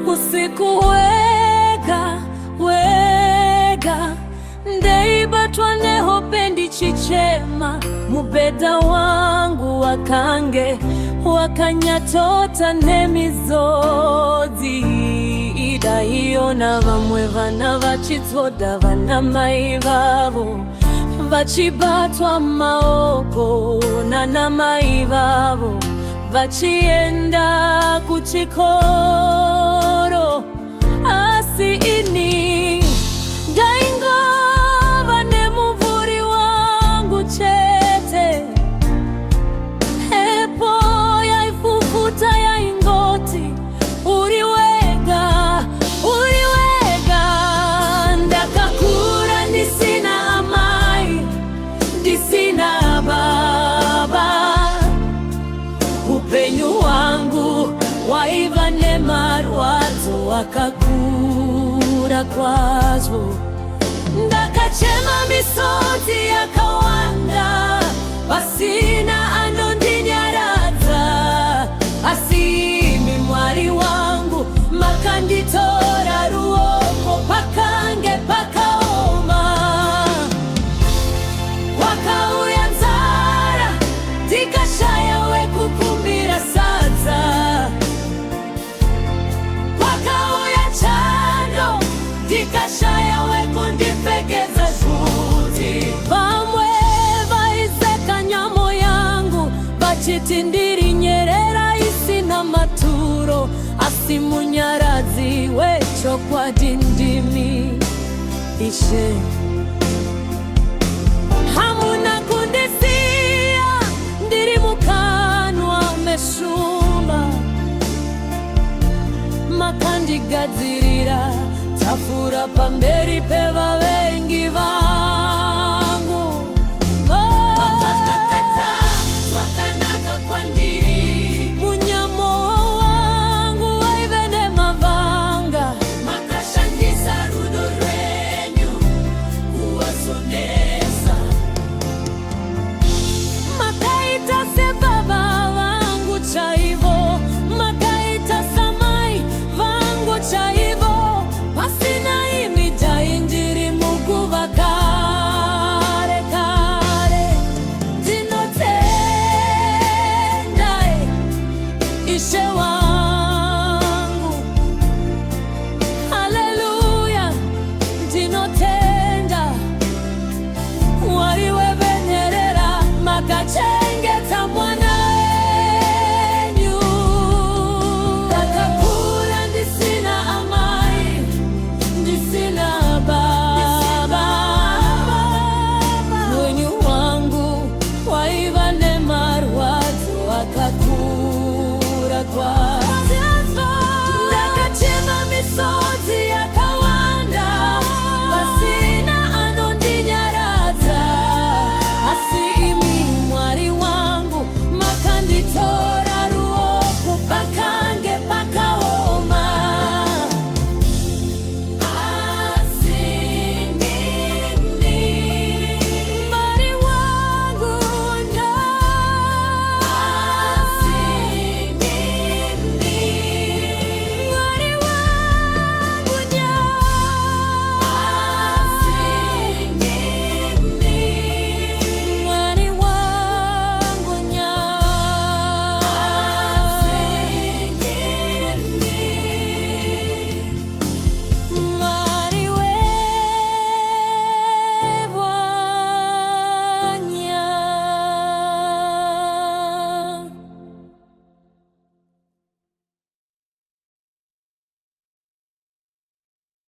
usiku wega ndeibatwa nehopendi chichema mubeda wangu wakange wakanyatota nemizodzi ida iyo na vamwe vana vachitsoda vana mai vavo vachibatwa maoko na mai vavo vachienda kuchikoro asi ini ndaingova nemuvuri wangu chete hepo yaifufuta yaingoti uriwega ndakakura ndisina amai ndisina baba upenyu wangu waiva nemarwadzo wakakura kwazvo ndakachema misodzi yakawanda pasina anondinyaradza asi imi Mwari wangu makanditora ruoko pakange pakaoma wakauya nzara ndikashaya wekukumbira sadza wakauya chando ndikashaya wekundipfekedza zvudzi vamwe vaiseka nyamo yangu vachiti ndiri nyerera isina maturo asi munyaradzi wechokwadi ndimi Ishe hamuna kundisiya ndiri mukanwa meshumba makandigadzirira tafura pamberi pevavengi vangu